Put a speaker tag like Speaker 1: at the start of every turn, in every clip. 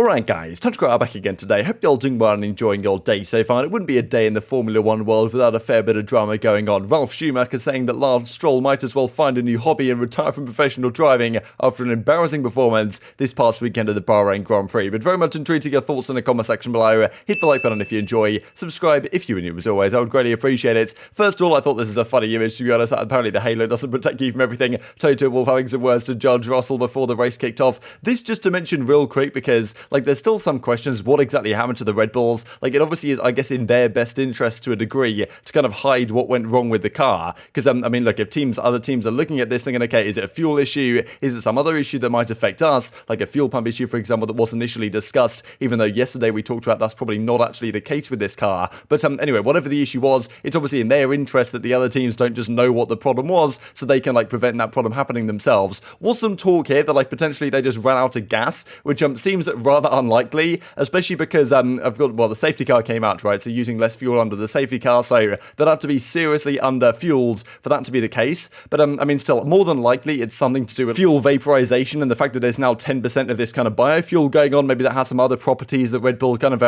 Speaker 1: Alright guys, TacticalRab back again today. Hope you're all doing well and enjoying your day so far. It wouldn't be a day in the Formula 1 world without a fair bit of drama going on. Ralf Schumacher saying that Lando Stroll might as well find a new hobby and retire from professional driving after an embarrassing performance this past weekend at the Bahrain Grand Prix. But very much intrigued to your thoughts in the comment section below. Hit the like button if you enjoy, subscribe if you are new as always, I would greatly appreciate it. First of all, I thought this is a funny image to be honest. Apparently the halo doesn't protect you from everything. Toto Wolff having some words to Judge Russell before the race kicked off. This just to mention real quick because there's still some questions what exactly happened to the Red Bulls. It obviously is, I guess, in their best interest to a degree to kind of hide what went wrong with the car. Because, I mean, look, if other teams are looking at this thinking, okay, is it a fuel issue? Is it some other issue that might affect us? Like a fuel pump issue, for example, that was initially discussed, even though yesterday we talked about that's probably not actually the case with this car. But anyway, whatever the issue was, it's obviously in their interest that the other teams don't just know what the problem was, so they can, prevent that problem happening themselves. Was some talk here that, potentially they just ran out of gas, which seems rather unlikely, especially because the safety car came out, right? So using less fuel under the safety car, so they'd have to be seriously under-fueled for that to be the case. But, I mean, still, more than likely, it's something to do with fuel vaporization and the fact that there's now 10% of this kind of biofuel going on. Maybe that has some other properties that Red Bull kind of,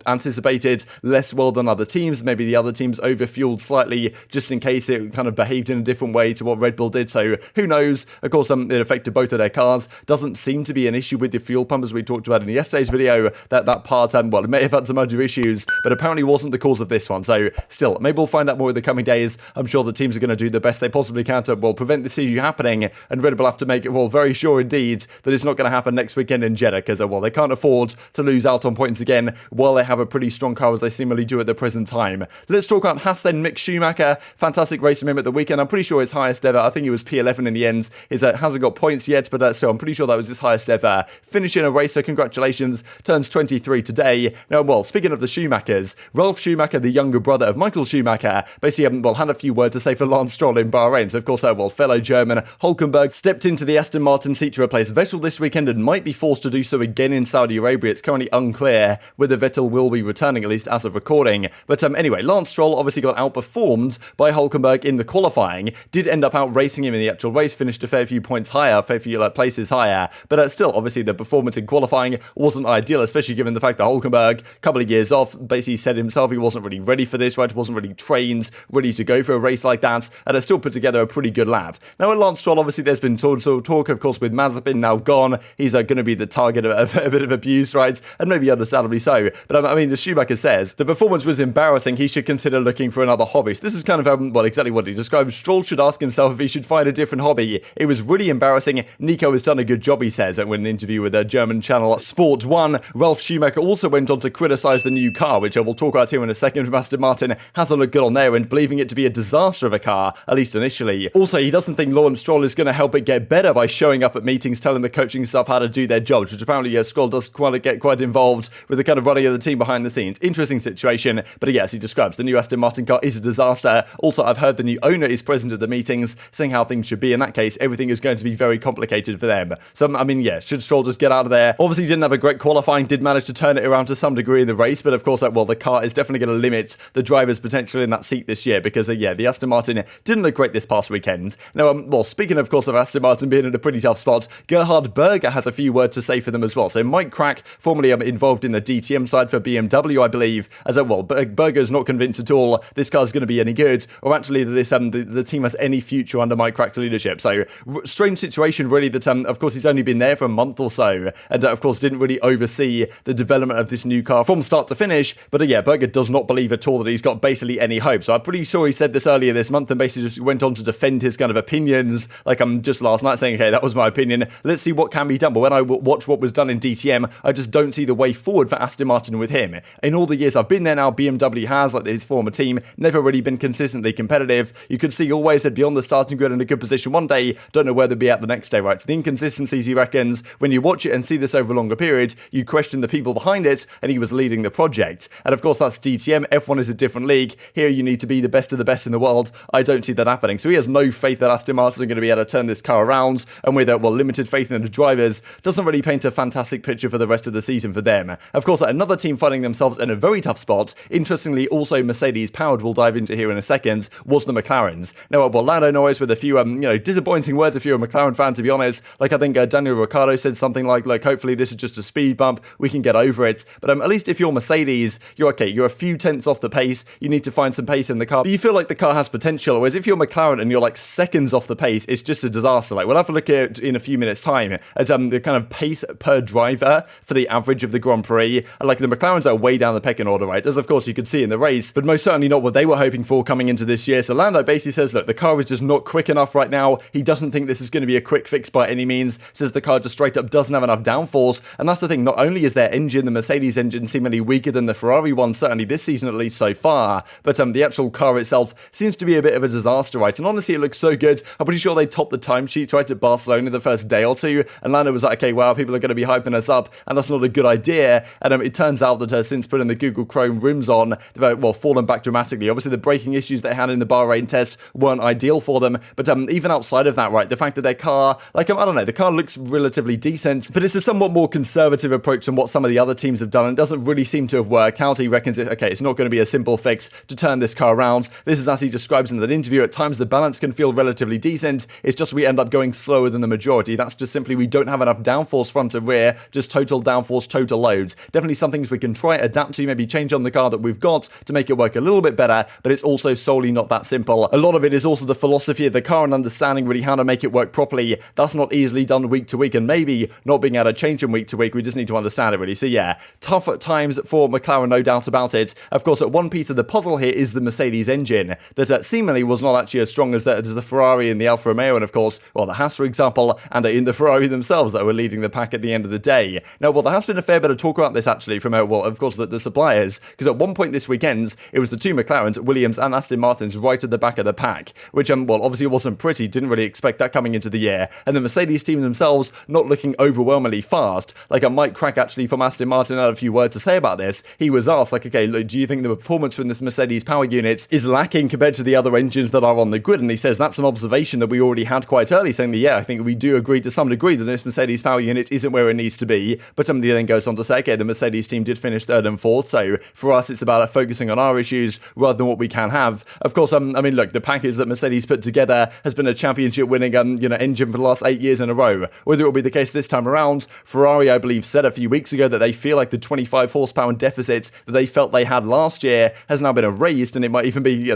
Speaker 1: anticipated less well than other teams. Maybe the other teams overfueled slightly just in case it kind of behaved in a different way to what Red Bull did. So, who knows? Of course, it affected both of their cars. Doesn't seem to be an issue with the fuel pump, as we talked about in yesterday's video, that part, it may have had some other issues, but apparently wasn't the cause of this one. So, still, maybe we'll find out more in the coming days. I'm sure the teams are going to do the best they possibly can to, prevent this issue happening, and Red Bull have to make it, very sure indeed that it's not going to happen next weekend in Jeddah, because, they can't afford to lose out on points again while they have a pretty strong car as they seemingly do at the present time. Let's talk about Haas then. Mick Schumacher, fantastic race from him at the weekend. I'm pretty sure his highest ever. I think he was P11 in the end. Hasn't got points yet, but still, I'm pretty sure that was his highest ever finish in a race, so congratulations. Turns 23 today. Now, speaking of the Schumachers, Ralf Schumacher, the younger brother of Michael Schumacher, basically had a few words to say for Lance Stroll in Bahrain. So, of course, fellow German Hülkenberg stepped into the Aston Martin seat to replace Vettel this weekend and might be forced to do so again in Saudi Arabia. It's currently unclear whether Vettel will be returning, at least as of recording. But anyway, Lance Stroll obviously got outperformed by Hülkenberg in the qualifying, did end up outracing him in the actual race, finished a fair few points higher, fair few places higher, but still, obviously, the performance in qualifying wasn't ideal, especially given the fact that Hülkenberg, a couple of years off, basically said himself he wasn't really ready for this, right? Wasn't really trained, ready to go for a race like that, and has still put together a pretty good lap. Now, with Lance Stroll, obviously, there's been talk, of course, with Mazepin now gone. He's going to be the target of a bit of abuse, right? And maybe understandably so. But, I mean, as Schumacher says, the performance was embarrassing. He should consider looking for another hobby. So this is kind of, exactly what he described. Stroll should ask himself if he should find a different hobby. It was really embarrassing. Nico has done a good job, he says, in an interview with a German channel, Sport 1. Ralf Schumacher also went on to criticise the new car, which I will talk about here in a second from Aston Martin. Hasn't looked good on there and believing it to be a disaster of a car, at least initially. Also, he doesn't think Lawrence Stroll is going to help it get better by showing up at meetings telling the coaching staff how to do their jobs, which apparently Stroll does get quite involved with the kind of running of the team behind the scenes. Interesting situation, but yes, he describes the new Aston Martin car is a disaster. Also, I've heard the new owner is present at the meetings, saying how things should be. In that case, everything is going to be very complicated for them. So, I mean, yeah, should Stroll just get out of there? Obviously, didn't have a great qualifying, did manage to turn it around to some degree in the race, but of course, the car is definitely going to limit the driver's potential in that seat this year, because, the Aston Martin didn't look great this past weekend. Now, speaking, of course, of Aston Martin being in a pretty tough spot, Berger has a few words to say for them as well. So, Mike Crack, formerly involved in the DTM side for BMW, I believe, as Berger's not convinced at all this car's going to be any good, or actually that this the team has any future under Mike Crack's leadership. So, strange situation, really, that, of course, he's only been there for a month or so, and, of course, didn't really oversee the development of this new car from start to finish. But, Berger does not believe at all that he's got basically any hope. So, I'm pretty sure he said this earlier this month and basically just went on to defend his kind of opinions, just last night, saying, okay, that was my opinion. Let's see what can be done. But when I watch what was done in DTM, I just don't see the way forward for Aston Martin with him. In all the years I've been there now, BMW has, his former team, never really been consistently competitive. You could see always they'd be on the starting grid in a good position one day, don't know where they'd be at the next day, right? So the inconsistencies, he reckons, when you watch it and see this over a longer period, you question the people behind it, and he was leading the project. And of course, that's DTM. F1 is a different league. Here you need to be the best of the best in the world. I don't see that happening. So he has no faith that Aston Martin are going to be able to turn this car around, and with limited faith in the drivers, doesn't really paint a fantastic picture for the rest of the season for them. Of course, another team finding themselves in a very tough spot, interestingly also Mercedes powered, we'll dive into here in a second, was the McLarens. Now, Lando Norris with a few disappointing words if you're a McLaren fan, to be honest. I think Daniel Ricciardo said something like hopefully this is just a speed bump, we can get over it. But at least if you're Mercedes, you're okay. You're a few tenths off the pace. You need to find some pace in the car. But you feel like the car has potential. Whereas if you're McLaren and you're like seconds off the pace, it's just a disaster. Like we'll have to look at in a few minutes' time at the kind of pace per driver for the average of the Grand Prix. And like the McLarens are way down the pecking order, right? As of course you could see in the race, but most certainly not what they were hoping for coming into this year. So Lando basically says, look, the car is just not quick enough right now. He doesn't think this is going to be a quick fix by any means. Says the car just straight up doesn't have enough downforce. And that's the thing. Not only is their engine, the Mercedes engine, seemingly weaker than the Ferrari one, certainly this season at least so far, but the actual car itself seems to be a bit of a disaster, right? And honestly, it looks so good. I'm pretty sure they topped the timesheet right at Barcelona the first day or two, and Lando was like, okay, wow, people are going to be hyping us up, and that's not a good idea. And it turns out that since putting the Google Chrome rims on, they've fallen back dramatically. Obviously, the braking issues they had in the Bahrain test weren't ideal for them, but even outside of that, right, the fact that their car, like, I don't know, the car looks relatively decent, but it's a somewhat more conservative approach than what some of the other teams have done, and doesn't really seem to have worked out. He reckons, it's not going to be a simple fix to turn this car around. This is as he describes in that interview. At times, the balance can feel relatively decent. It's just we end up going slower than the majority. That's just simply we don't have enough downforce front to rear, just total downforce, total loads. Definitely some things we can try, adapt to, maybe change on the car that we've got to make it work a little bit better, but it's also solely not that simple. A lot of it is also the philosophy of the car and understanding really how to make it work properly. That's not easily done week to week, and maybe not being able to change them week to week. We just need to understand it really. So yeah, tough at times for McLaren, no doubt about it. Of course, one piece of the puzzle here is the Mercedes engine that seemingly was not actually as strong as the Ferrari and the Alfa Romeo, and of course, the Haas, for example, and in the Ferrari themselves that were leading the pack at the end of the day. Now, there has been a fair bit of talk about this actually from, of course, the suppliers, because at one point this weekend, it was the two McLarens, Williams and Aston Martins, right at the back of the pack, which, obviously it wasn't pretty, didn't really expect that coming into the year, and the Mercedes team themselves not looking overwhelmingly fast. Like, Mike Crack actually from Aston Martin had a few words to say about this. He was asked, like, okay, look, do you think the performance from this Mercedes power unit is lacking compared to the other engines that are on the grid? And he says that's an observation that we already had quite early, saying that, yeah, I think we do agree to some degree that this Mercedes power unit isn't where it needs to be. But somebody then goes on to say, okay, the Mercedes team did finish third and fourth, so for us it's about focusing on our issues rather than what we can have. Of course, look, the package that Mercedes put together has been a championship-winning, engine for the last 8 years in a row. Whether it will be the case this time around, Ferrari, I believe, said a few weeks ago that they feel like the 25 horsepower deficit that they felt they had last year has now been erased, and it might even be,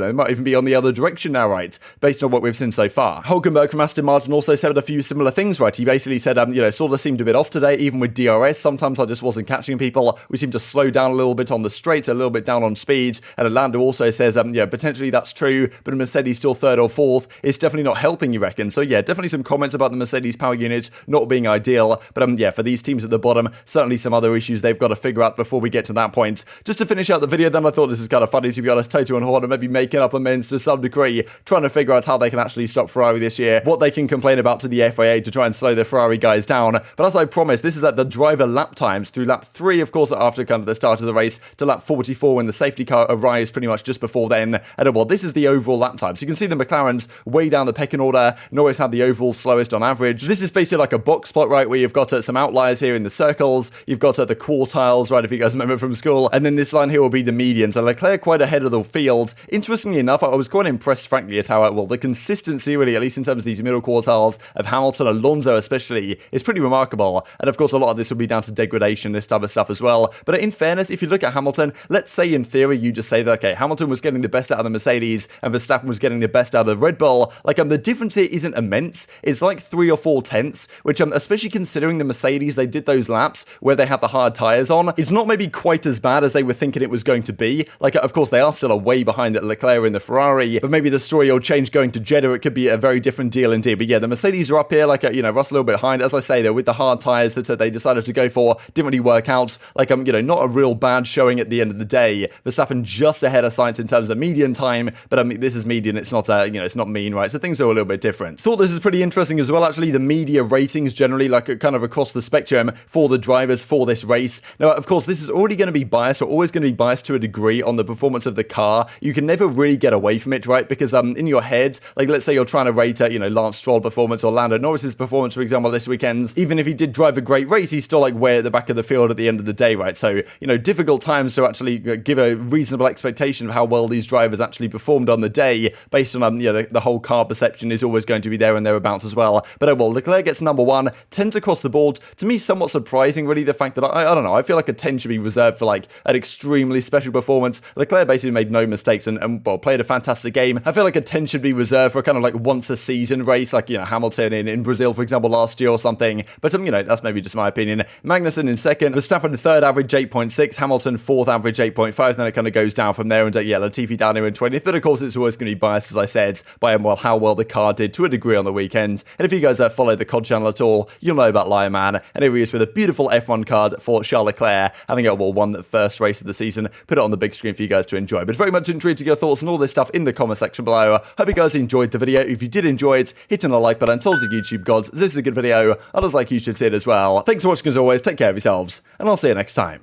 Speaker 1: on the other direction now, right? Based on what we've seen so far. Hulkenberg from Aston Martin also said a few similar things, right? He basically said, sort of seemed a bit off today, even with DRS. Sometimes I just wasn't catching people. We seem to slow down a little bit on the straight, a little bit down on speed. And Lando also says, potentially that's true, but Mercedes still third or fourth. It's definitely not helping, you reckon? So yeah, definitely some comments about the Mercedes power unit not being ideal. But for these teams at the bottom, certainly some other issues they've got to figure out before we get to that point. Just to finish out the video, then I thought this is kind of funny, to be honest. Toto and Horner maybe making up amends to some degree, trying to figure out how they can actually stop Ferrari this year, what they can complain about to the FIA to try and slow the Ferrari guys down. But as I promised, this is at the driver lap times through lap 3, of course, after kind of the start of the race, to lap 44 when the safety car arrives pretty much just before then. And this is the overall lap time. So you can see the McLarens way down the pecking order. Norris had the overall slowest on average. This is basically like a box plot, right, where you've got some outliers here in the circles. You've got the quartiles, right, if you guys remember from school. And then this line here will be the median. So Leclerc quite ahead of the field. Interestingly enough, I was quite impressed, frankly, at how, the consistency, really, at least in terms of these middle quartiles of Hamilton, Alonso especially, is pretty remarkable. And of course, a lot of this will be down to degradation, this type of stuff as well. But in fairness, if you look at Hamilton, let's say in theory, you just say that, okay, Hamilton was getting the best out of the Mercedes and Verstappen was getting the best out of the Red Bull. Like, the difference here isn't immense. It's like 3 or 4 tenths, which, especially considering the Mercedes, they did those laps where they had the hard tyres on. It's not maybe quite as bad as they were thinking it was going to be. Like, of course, they are still a way behind at Leclerc in the Ferrari, but maybe the story will change going to Jeddah. It could be a very different deal indeed. But yeah, the Mercedes are up here, like, Russell a little bit behind. As I say, though, with the hard tyres that they decided to go for, didn't really work out. Like, not a real bad showing at the end of the day. Verstappen just ahead of Sainz in terms of median time, but this is median. It's not, it's not mean, right? So things are a little bit different. Thought this is pretty interesting as well, actually, the media ratings generally, like, kind of across the spectrum for the drivers for this race. Now, of course, this is already going to be biased, or always going to be biased to a degree on the performance of the car. You can never really get away from it, right? Because in your head, like, let's say you're trying to rate, Lance Stroll performance or Lando Norris's performance, for example, this weekend's, even if he did drive a great race, he's still, like, way at the back of the field at the end of the day, right? So, difficult times to actually give a reasonable expectation of how well these drivers actually performed on the day, based on, the whole car perception is always going to be there and thereabouts as well. But, Leclerc gets number 1, 10s across the board. To me, somewhat somewhat surprising, really, the fact that, I don't know, I feel like a 10 should be reserved for, like, an extremely special performance. Leclerc basically made no mistakes and well, played a fantastic game. I feel like a 10 should be reserved for a kind of, like, once-a-season race, like, you know, Hamilton in Brazil, for example, last year or something. But, you know, that's maybe just my opinion. Magnussen in second, Verstappen third, average 8.6, Hamilton fourth, average 8.5, then it kind of goes down from there, and yeah, Latifi down here in 20th, but of course it's always going to be biased, as I said, by well, how well the car did to a degree on the weekend. And if you guys follow the COD channel at all, you'll know about Lion Man, and here he is with a beautiful F1 card for Charles Leclerc, having won the first race of the season. Put it on the big screen for you guys to enjoy, but very much intrigued to get your thoughts on all this stuff in the comment section below. Hope you guys enjoyed the video. If you did enjoy it, hit on a like button, tell us the YouTube gods this is a good video, others like you should see it as well. Thanks for watching as always, take care of yourselves, and I'll see you next time.